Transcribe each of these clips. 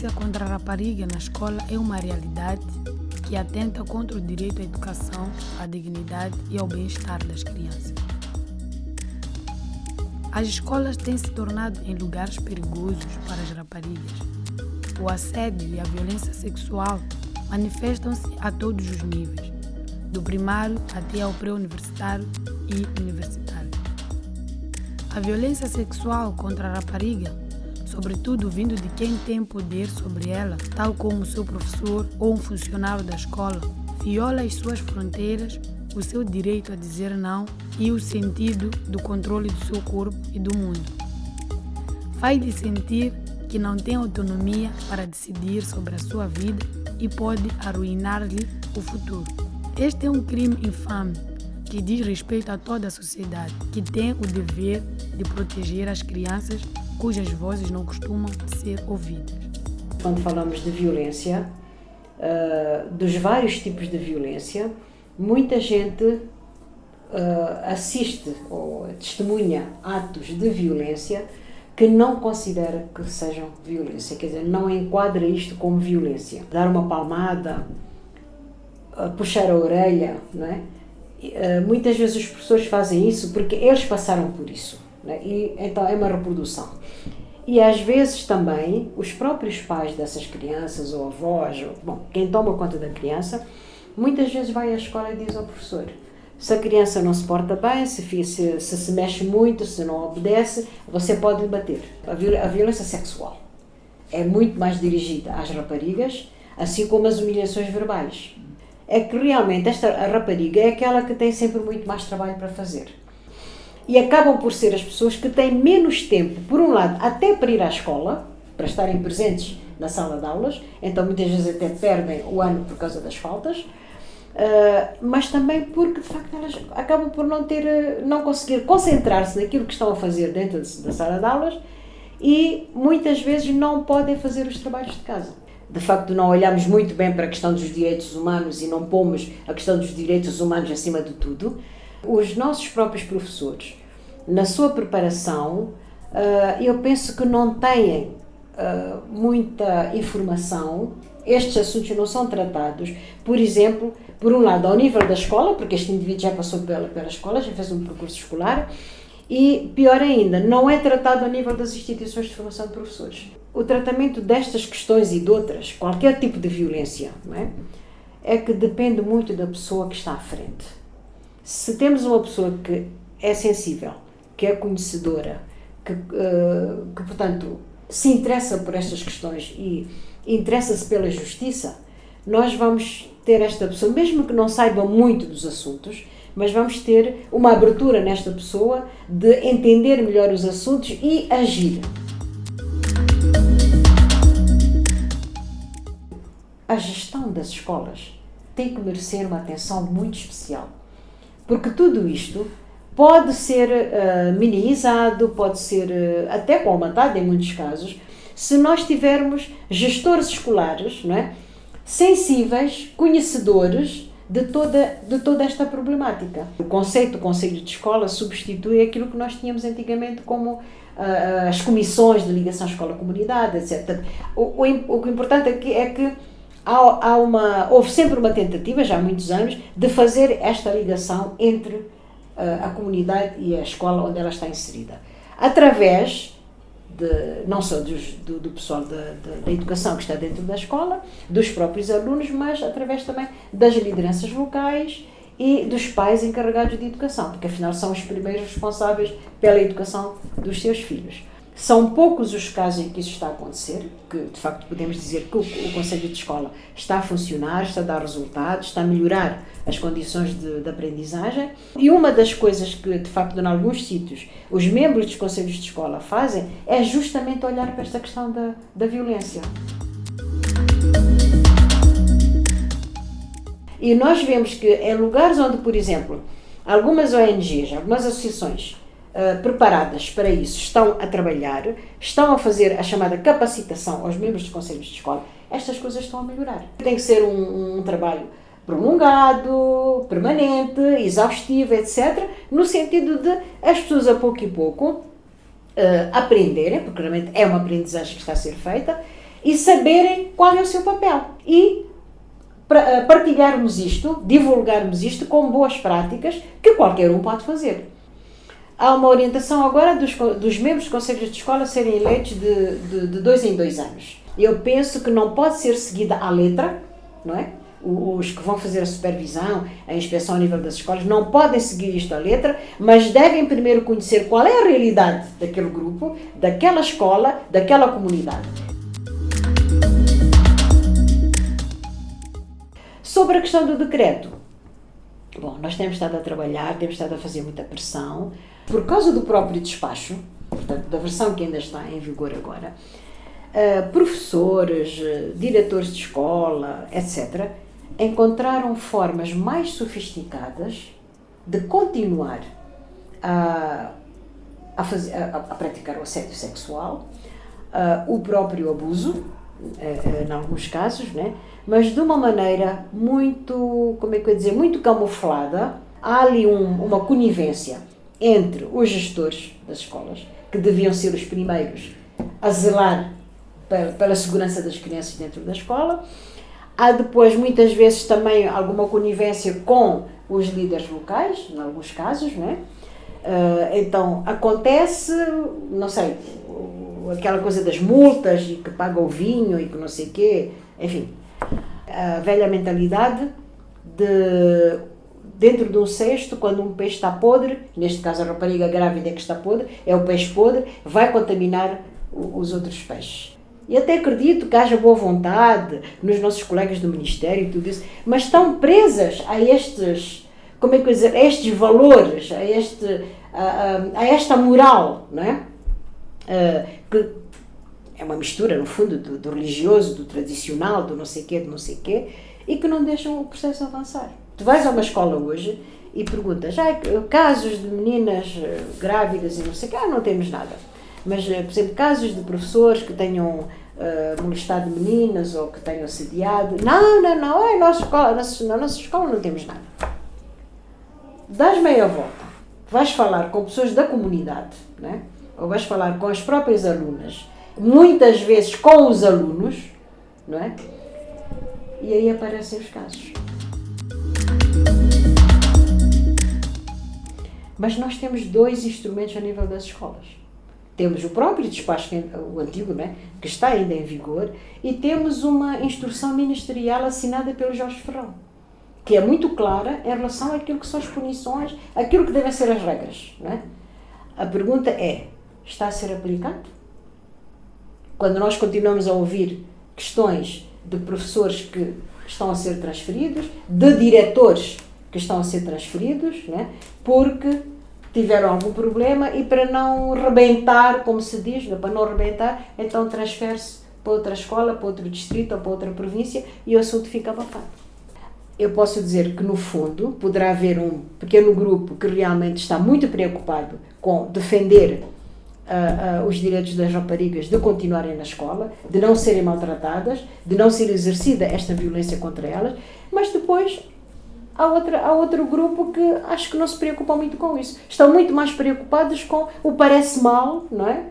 violência contra a rapariga na escola é uma realidade que atenta contra o direito à educação, à dignidade e ao bem-estar das crianças. As escolas têm se tornado em lugares perigosos para as raparigas. O assédio e a violência sexual manifestam-se a todos os níveis, do primário até ao pré-universitário e universitário. A violência sexual contra a rapariga, sobretudo vindo de quem tem poder sobre ela, tal como o seu professor ou um funcionário da escola, viola as suas fronteiras, o seu direito a dizer não e o sentido do controle do seu corpo e do mundo. Faz-lhe sentir que não tem autonomia para decidir sobre a sua vida e pode arruinar-lhe o futuro. Este é um crime infame que diz respeito a toda a sociedade, que tem o dever de proteger as crianças cujas vozes não costumam ser ouvidas. Quando falamos de violência, dos vários tipos de violência, muita gente assiste ou testemunha atos de violência que não considera que sejam violência, quer dizer, não enquadra isto como violência. Dar uma palmada, puxar a orelha, não é? Muitas vezes os professores fazem isso porque eles passaram por isso, não é? E então é uma reprodução. E às vezes também os próprios pais dessas crianças ou avós, quem toma conta da criança, muitas vezes vai à escola e diz ao professor: se a criança não se porta bem, se mexe muito, se não obedece, você pode lhe bater. A violência sexual é muito mais dirigida às raparigas, assim como as humilhações verbais. É que realmente a rapariga é aquela que tem sempre muito mais trabalho para fazer. E acabam por ser as pessoas que têm menos tempo, por um lado, até para ir à escola, para estarem presentes na sala de aulas, então muitas vezes até perdem o ano por causa das faltas, mas também porque de facto elas acabam por não conseguir concentrar-se naquilo que estão a fazer dentro da sala de aulas e muitas vezes não podem fazer os trabalhos de casa. De facto, não olhamos muito bem para a questão dos direitos humanos e não pomos a questão dos direitos humanos acima de tudo. Os nossos próprios professores, na sua preparação, eu penso que não têm muita informação. Estes assuntos não são tratados, por exemplo, por um lado ao nível da escola, porque este indivíduo já passou pela escola, já fez um percurso escolar, e pior ainda, não é tratado ao nível das instituições de formação de professores. O tratamento destas questões e de outras, qualquer tipo de violência, não é? É que depende muito da pessoa que está à frente. Se temos uma pessoa que é sensível, que é conhecedora, que portanto, se interessa por estas questões e interessa-se pela justiça, nós vamos ter esta pessoa, mesmo que não saiba muito dos assuntos, mas vamos ter uma abertura nesta pessoa de entender melhor os assuntos e agir. A gestão das escolas tem que merecer uma atenção muito especial, porque tudo isto pode ser minimizado, pode ser até colmatado em muitos casos, se nós tivermos gestores escolares, não é? Sensíveis, conhecedores de toda esta problemática. O conceito de escola substitui aquilo que nós tínhamos antigamente como as comissões de ligação escola-comunidade, etc. O importante aqui é que houve sempre uma tentativa, já há muitos anos, de fazer esta ligação entre a comunidade e a escola onde ela está inserida. Através não só do pessoal da educação que está dentro da escola, dos próprios alunos, mas através também das lideranças locais e dos pais encarregados de educação, porque afinal são os primeiros responsáveis pela educação dos seus filhos. São poucos os casos em que isso está a acontecer, que de facto podemos dizer que o Conselho de Escola está a funcionar, está a dar resultados, está a melhorar as condições de aprendizagem. E uma das coisas que de facto em alguns sítios os membros dos Conselhos de Escola fazem é justamente olhar para esta questão da violência. E nós vemos que em lugares onde, por exemplo, algumas ONGs, algumas associações preparadas para isso, estão a trabalhar, estão a fazer a chamada capacitação aos membros dos conselhos de escola, estas coisas estão a melhorar. Tem que ser um trabalho prolongado, permanente, exaustivo, etc., no sentido de as pessoas a pouco e pouco aprenderem, porque realmente é uma aprendizagem que está a ser feita, e saberem qual é o seu papel. E partilharmos isto, divulgarmos isto com boas práticas que qualquer um pode fazer. Há uma orientação agora dos membros dos conselhos de escola serem eleitos de 2 em 2 anos. Eu penso que não pode ser seguida à letra, não é? Os que vão fazer a supervisão, a inspeção a nível das escolas, não podem seguir isto à letra, mas devem primeiro conhecer qual é a realidade daquele grupo, daquela escola, daquela comunidade. Sobre a questão do decreto, bom, nós temos estado a trabalhar, temos estado a fazer muita pressão, por causa do próprio despacho, portanto, da versão que ainda está em vigor agora, professores, diretores de escola, etc., encontraram formas mais sofisticadas de continuar a praticar o assédio sexual, o próprio abuso, em alguns casos, né? Mas de uma maneira muito, como é que eu ia dizer, muito camuflada. Há ali uma conivência entre os gestores das escolas, que deviam ser os primeiros a zelar pela segurança das crianças dentro da escola. Há depois, muitas vezes, também alguma conivência com os líderes locais, em alguns casos, né? Então, acontece, não sei, aquela coisa das multas e que paga o vinho e que não sei o quê, enfim, a velha mentalidade de dentro de um cesto, quando um peixe está podre, neste caso a rapariga grávida é que está podre, é o peixe podre, vai contaminar os outros peixes. E até acredito que haja boa vontade nos nossos colegas do Ministério e tudo isso, mas estão presas a estes, como é que eu dizer, a estes valores, a esta moral, não é? Que é uma mistura, no fundo, do religioso, do tradicional, do não sei quê, e que não deixam o processo avançar. Tu vais a uma escola hoje e perguntas, casos de meninas grávidas e não sei o quê, não temos nada. Mas, por exemplo, casos de professores que tenham molestado meninas ou que tenham assediado, não, na nossa escola não temos nada. Dás meia volta, vais falar com pessoas da comunidade, né? Ou vais falar com as próprias alunas, muitas vezes com os alunos, não é? E aí aparecem os casos. Mas nós temos 2 instrumentos a nível das escolas. Temos o próprio despacho, o antigo, né, que está ainda em vigor, e temos uma instrução ministerial assinada pelo Jorge Ferrão, que é muito clara em relação àquilo que são as punições, aquilo que devem ser as regras. Né? A pergunta é, está a ser aplicado? Quando nós continuamos a ouvir questões de professores que estão a ser transferidos, de diretores que estão a ser transferidos, né, porque tiveram algum problema e para não rebentar, como se diz, para não rebentar, então transfere-se para outra escola, para outro distrito ou para outra província e o assunto fica abafado. Eu posso dizer que, no fundo, poderá haver um pequeno grupo que realmente está muito preocupado com defender os direitos das raparigas de continuarem na escola, de não serem maltratadas, de não ser exercida esta violência contra elas, mas depois há outro grupo que acho que não se preocupa muito com isso. Estão muito mais preocupados com o parece mal, não é?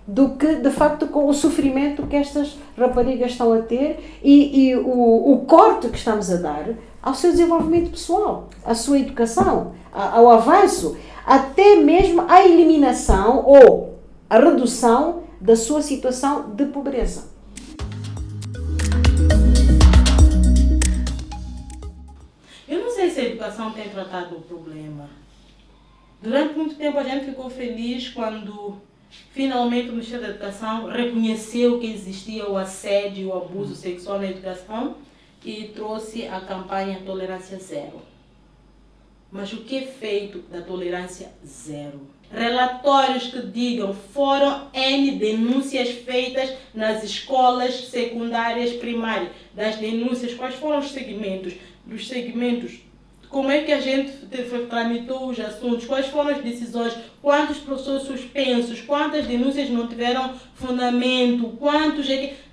Do que, de facto, com o sofrimento que estas raparigas estão a ter e o corte que estamos a dar ao seu desenvolvimento pessoal, à sua educação, ao avanço, até mesmo à eliminação ou a redução da sua situação de pobreza. Eu não sei se a educação tem tratado o problema. Durante muito tempo a gente ficou feliz quando finalmente o Ministério da Educação reconheceu que existia o assédio e o abuso sexual na educação e trouxe a campanha Tolerância Zero. Mas o que é feito da tolerância zero? Relatórios que digam foram N denúncias feitas nas escolas secundárias primárias. Das denúncias, quais foram os segmentos? Dos segmentos, como é que a gente tramitou os assuntos, quais foram as decisões, quantos professores suspensos, quantas denúncias não tiveram fundamento, quantos...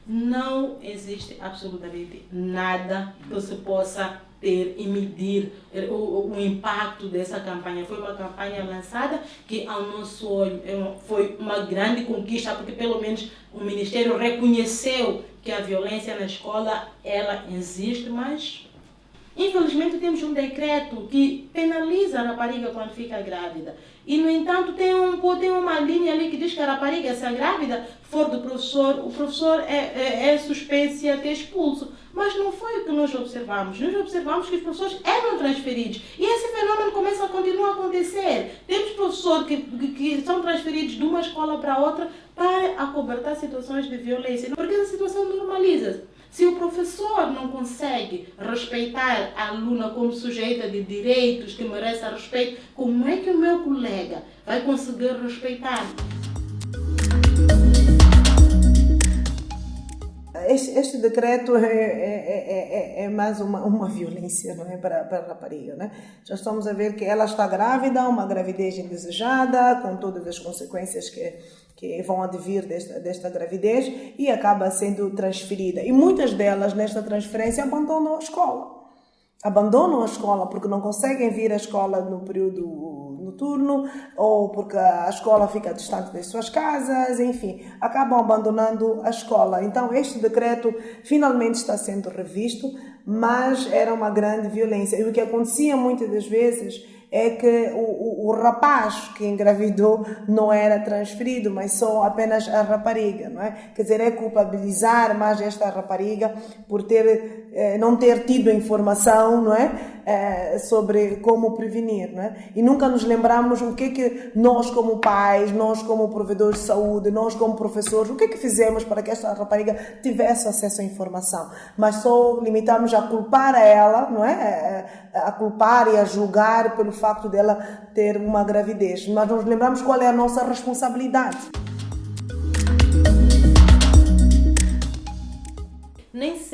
não existe absolutamente nada que se possa ter e medir o impacto dessa campanha. Foi uma campanha lançada que, ao nosso olho, foi uma grande conquista, porque pelo menos o Ministério reconheceu que a violência na escola ela existe, mas infelizmente temos um decreto que penaliza a rapariga quando fica grávida. E, no entanto, tem uma linha ali que diz que a rapariga, se a grávida for do professor, o professor é suspenso e até expulso. Mas não foi o que nós observamos. Nós observamos que os professores eram transferidos. E esse fenômeno começa a continuar a acontecer. Temos professores que são transferidos de uma escola para outra para acobertar situações de violência. Porque essa situação normaliza. Se o professor não consegue respeitar a aluna como sujeita de direitos que merece respeito, como é que o meu colega vai conseguir respeitar? Este decreto é mais uma violência, não é, para a rapariga, né? Já estamos a ver que ela está grávida, uma gravidez indesejada, com todas as consequências que vão advir desta gravidez, e acaba sendo transferida. E muitas delas, nesta transferência, abandonam a escola. Abandonam a escola porque não conseguem vir à escola no período noturno, ou porque a escola fica distante das suas casas, enfim, acabam abandonando a escola. Então, este decreto finalmente está sendo revisto, mas era uma grande violência. E o que acontecia muitas das vezes é que o rapaz que engravidou não era transferido, mas só apenas a rapariga, não é? Quer dizer, é culpabilizar mais esta rapariga por não ter tido informação, não é? Sobre como prevenir, não é? E nunca nos lembramos o que nós como pais, nós como provedores de saúde, nós como professores, o que fizemos para que esta rapariga tivesse acesso à informação, mas só limitamos a culpar a ela, não é? A culpar e a julgar pelo facto dela ter uma gravidez, mas nós lembramos qual é a nossa responsabilidade.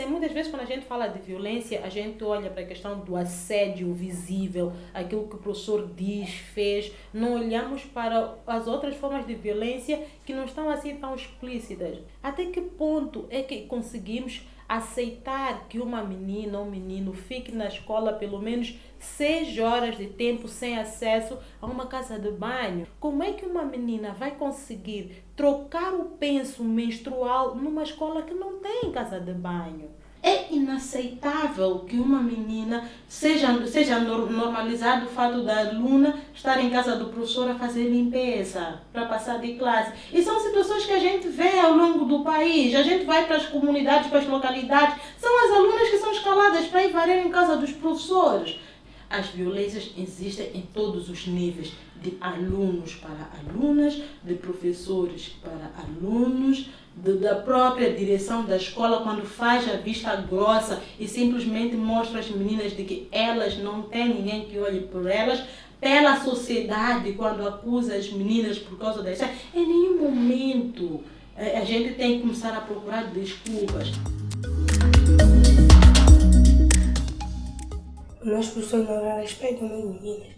Muitas vezes quando a gente fala de violência, a gente olha para a questão do assédio visível, aquilo que o professor diz, fez, não olhamos para as outras formas de violência que não estão assim tão explícitas. Até que ponto é que conseguimos aceitar que uma menina ou um menino fique na escola pelo menos 6 horas de tempo sem acesso a uma casa de banho? Como é que uma menina vai conseguir trocar o penso menstrual numa escola que não tem casa de banho? É inaceitável que uma menina seja normalizado o fato da aluna estar em casa do professor a fazer limpeza para passar de classe. E são situações que a gente vê ao longo do país. A gente vai para as comunidades, para as localidades. São as alunas que são escaladas para ir varrer em casa dos professores. As violências existem em todos os níveis, de alunos para alunas, de professores para alunos, da própria direção da escola, quando faz a vista grossa e simplesmente mostra às meninas de que elas não têm ninguém que olhe por elas, pela sociedade, quando acusa as meninas por causa dessa. Em nenhum momento a gente tem que começar a procurar desculpas. Nós professores não respeitam as meninas.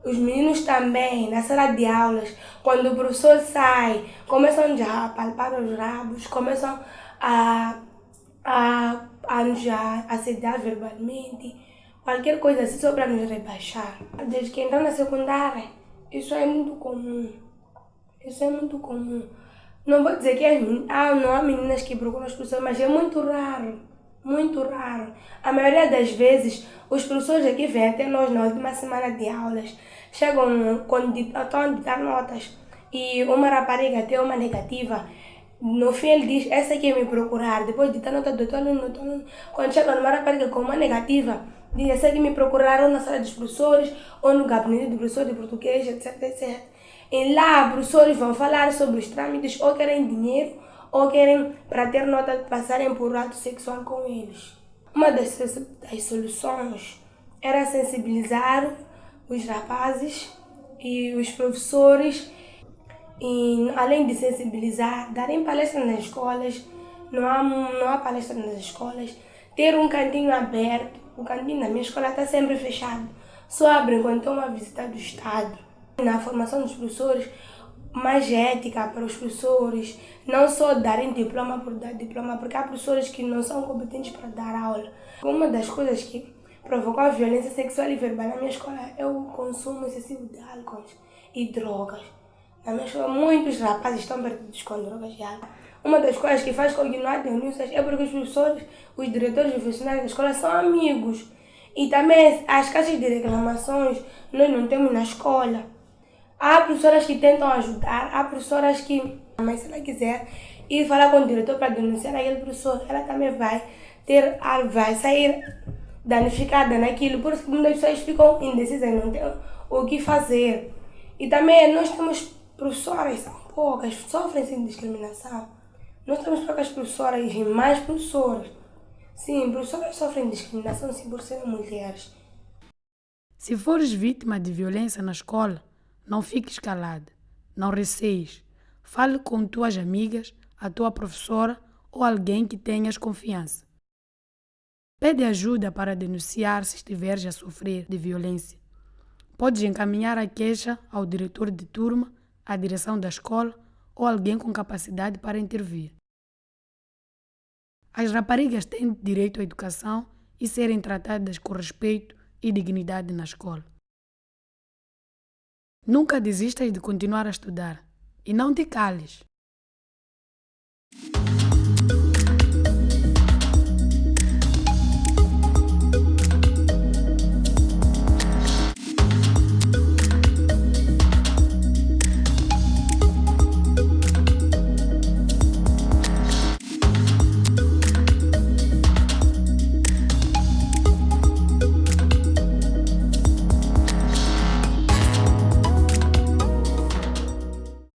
Os meninos também, na sala de aulas, quando o professor sai, começam já a palpar os rabos, começam a nos assediar verbalmente, qualquer coisa assim só para nos rebaixar. Desde que entrou na secundária, isso é muito comum. Isso é muito comum. Não vou dizer que não há meninas que procuram os professores, mas é muito raro. Muito raro. A maioria das vezes, os professores aqui vêm até nós na última semana de aulas, chegam quando estão a ditar notas e uma rapariga tem uma negativa. No fim ele diz, essa aqui é me procurar. Depois de ditar nota do outro aluno, quando chega numa rapariga com uma negativa, diz, essa aqui me procuraram na sala dos professores ou no gabinete do professor de português, etc, etc. E lá, professores vão falar sobre os trâmites, ou querem dinheiro, ou querem, para ter nota, passarem por ato sexual com eles. Uma das soluções era sensibilizar os rapazes e os professores, e além de sensibilizar, darem palestras nas escolas. Não há palestras nas escolas. Ter um cantinho aberto. O cantinho da minha escola está sempre fechado. Só abrem quando tem uma visita do Estado. Na formação dos professores, mais ética para os professores, não só darem diploma por dar diploma, porque há professores que não são competentes para dar aula. Uma das coisas que provocou a violência sexual e verbal na minha escola é o consumo excessivo de álcool e drogas. Na minha escola, muitos rapazes estão perdidos com drogas e álcool. Uma das coisas que faz com que não há denúncias é porque os professores, os diretores e os funcionários da escola são amigos. E também as caixas de reclamações nós não temos na escola. Há professoras que tentam ajudar, há professoras que, mas se ela quiser ir falar com o diretor para denunciar aquele professor, ela também vai sair danificada naquilo. Por isso que muitas pessoas ficam indecisas, não têm o que fazer. E também nós temos professoras, são poucas, sofrem sim discriminação. Nós temos poucas professoras e mais professoras. Sim, professoras sofrem discriminação sim por serem mulheres. Se fores vítima de violência na escola, não fiques calada, não receies. Fale com tuas amigas, a tua professora ou alguém que tenhas confiança. Pede ajuda para denunciar se estiveres a sofrer de violência. Podes encaminhar a queixa ao diretor de turma, à direção da escola ou alguém com capacidade para intervir. As raparigas têm direito à educação e serem tratadas com respeito e dignidade na escola. Nunca desistas de continuar a estudar e não te cales.